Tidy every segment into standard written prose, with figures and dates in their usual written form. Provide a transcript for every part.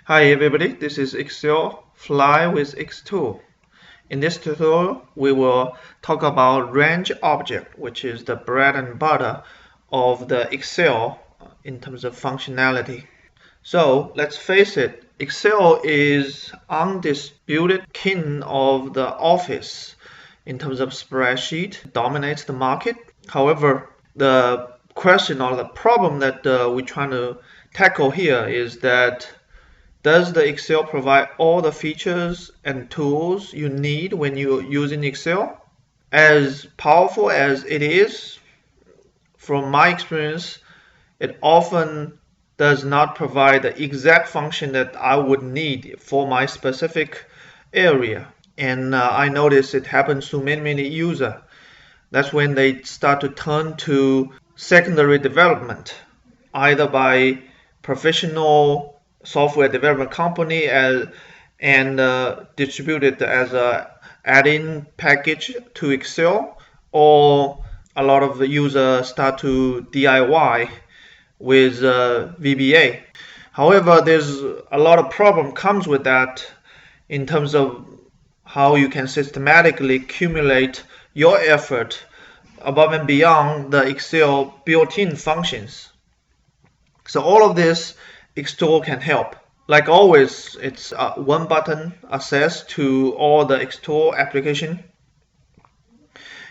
Hi everybody, this is Excel Fly with ExTool. In this tutorial, we will talk about range object, which is the bread and butter of the Excel in terms of functionality. So let's face it, Excel is undisputed king of the office in terms of spreadsheet, dominates the market. However, the question or the problem that we're trying to tackle here is that does the Excel provide all the features and tools you need when you're using Excel? As powerful as it is, from my experience, it often does not provide the exact function that I would need for my specific area. And I notice it happens to many users. That's when they start to turn to secondary development, either by professional software development company and distribute it as a add-in package to Excel, or a lot of the users start to DIY with VBA. However, there's a lot of problem comes with that in terms of how you can systematically accumulate your effort above and beyond the Excel built-in functions. So all of this ExTool can help. Like always, it's one button access to all the ExTool application.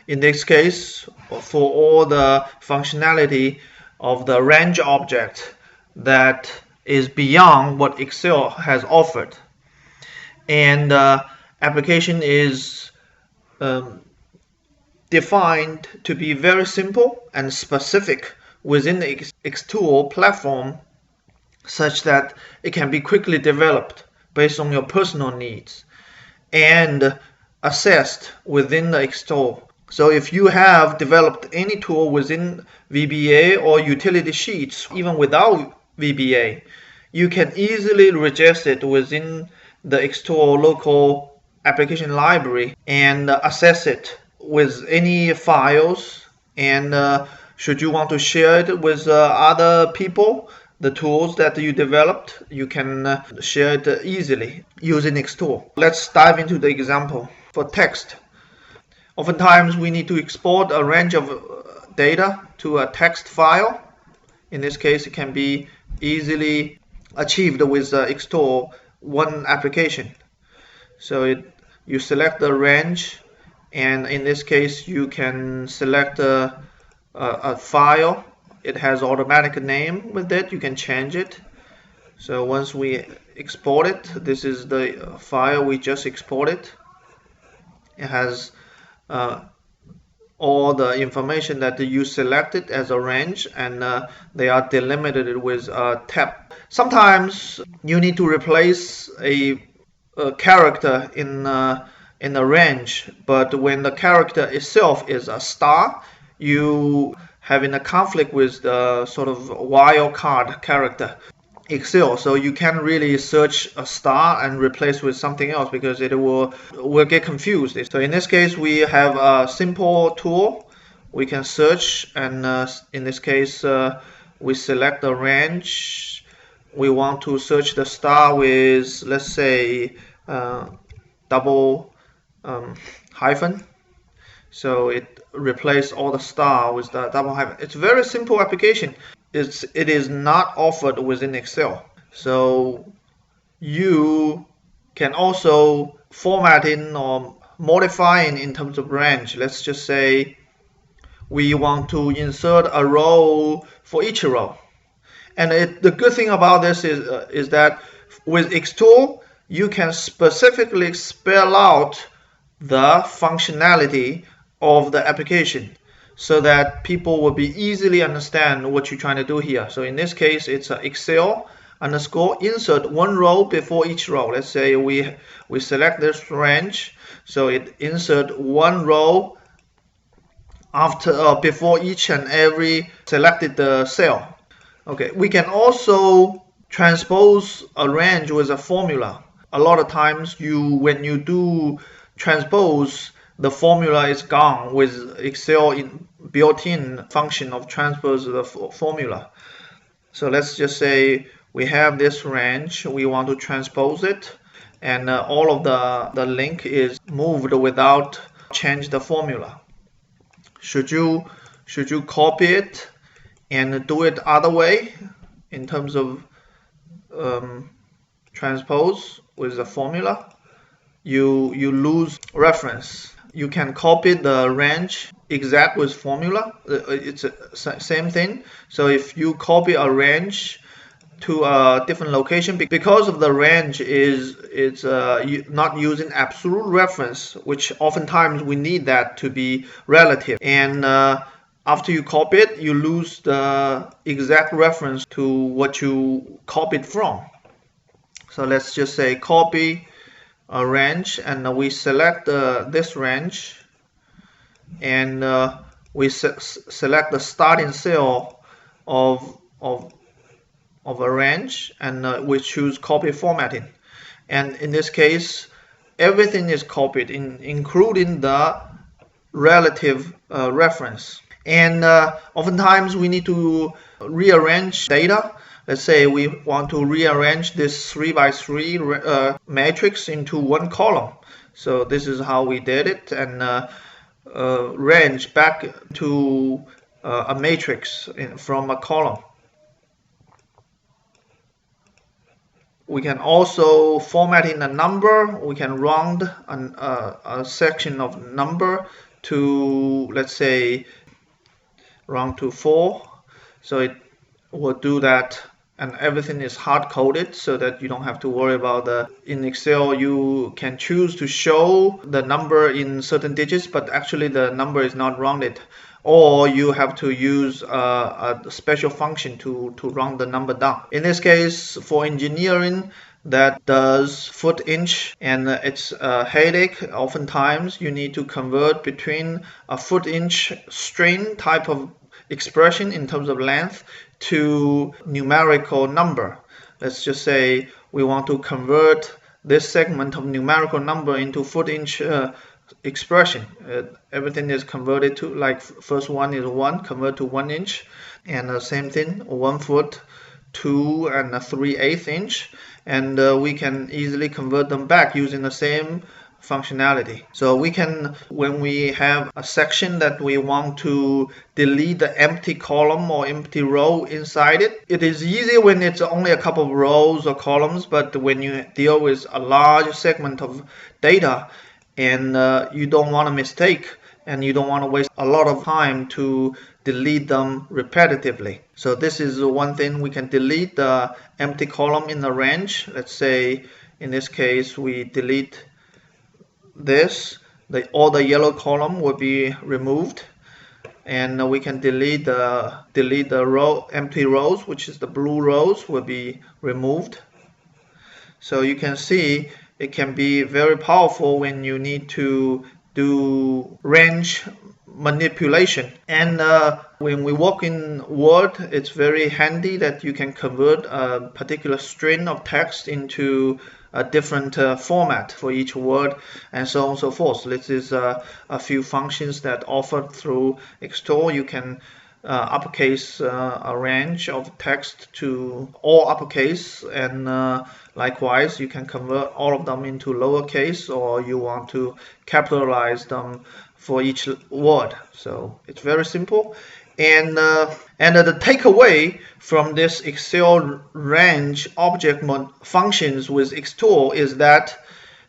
In this case, for all the functionality of the range object that is beyond what Excel has offered. And application is defined to be very simple and specific within the ExTool platform, such that it can be quickly developed based on your personal needs and assessed within the ExTool. So if you have developed any tool within VBA or utility sheets, even without VBA, you can easily register it within the ExTool local application library and assess it with any files. And should you want to share it with other people, the tools that you developed, you can share it easily using ExTool. Let's dive into the example. For text, oftentimes we need to export a range of data to a text file. In this case, it can be easily achieved with ExTool one application. So you select the range, and in this case you can select a file. It has automatic name with it. You can change it. So once we export it, this is the file we just exported. It has all the information that you selected as a range, and they are delimited with a tab. Sometimes you need to replace a character in a range, but when the character itself is a star, you having a conflict with the sort of wildcard character Excel, so you can't really search a star and replace with something else because it will get confused. So in this case, we have a simple tool. We can search, and in this case, we select the range. We want to search the star with, let's say, double hyphen. So it replace all the star with the double hyphen. It's a very simple application. It is not offered within Excel. So you can also format in or modifying in terms of range. Let's just say we want to insert a row for each row. And the good thing about this is that with ExTool, you can specifically spell out the functionality of the application so that people will be easily understand what you're trying to do here. So in this case, it's Excel underscore insert one row before each row. Let's say we select this range, so it insert one row after before each and every selected cell. Okay, we can also transpose a range with a formula. A lot of times when you do transpose, the formula is gone with Excel built-in function of transpose the formula. So let's just say we have this range, we want to transpose it, and all of the link is moved without change the formula. Should you copy it and do it other way in terms of transpose with the formula? You lose reference. You can copy the range exact with formula. It's the same thing. So if you copy a range to a different location, because of the range is not using absolute reference, which oftentimes we need that to be relative, and after you copy it, you lose the exact reference to what you copied from. So let's just say copy a range, and we select this range, and we select the starting cell of a range, and we choose copy formatting. And in this case, everything is copied, including the relative reference. And oftentimes we need to rearrange data. Let's say we want to rearrange this 3 by 3 matrix into one column. So this is how we did it, and range back to a matrix from a column. We can also format in a number. We can round a section of number to, let's say, round to 4. So it will do that, and everything is hard coded so that you don't have to worry about in Excel you can choose to show the number in certain digits, but actually the number is not rounded, or you have to use a special function to round the number down. In this case, for engineering, that does foot inch, and it's a headache. Oftentimes you need to convert between a foot inch string type of expression in terms of length to numerical number. Let's just say we want to convert this segment of numerical number into foot inch expression. Everything is converted to, like, first one is 1, convert to 1 inch, and the same thing, 1 foot, 2 and 3/8 inch, and we can easily convert them back using the same functionality. So we can, when we have a section that we want to delete the empty column or empty row inside it, it is easy when it's only a couple of rows or columns, but when you deal with a large segment of data, and you don't want a mistake, and you don't want to waste a lot of time to delete them repetitively. So this is one thing. We can delete the empty column in the range. Let's say in this case we delete this, all the yellow column will be removed, and we can delete the empty rows, which is the blue rows, will be removed. So you can see it can be very powerful when you need to do range manipulation. And when we work in Word, it's very handy that you can convert a particular string of text into a different format for each word, and so on and so forth. This is a few functions that offered through ExTool. You can uppercase a range of text to all uppercase, and likewise you can convert all of them into lowercase, or you want to capitalize them for each word. So it's very simple. And the takeaway from this Excel range object functions with ExTool is that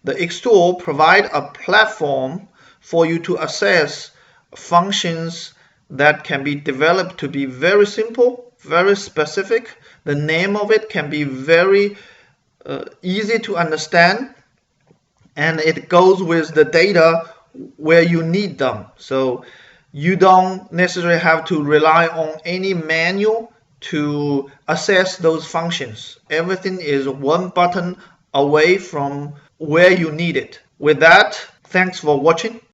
the ExTool provide a platform for you to access functions that can be developed to be very simple, very specific. The name of it can be very easy to understand, and it goes with the data where you need them. So you don't necessarily have to rely on any manual to access those functions. Everything is one button away from where you need it. With that, thanks for watching.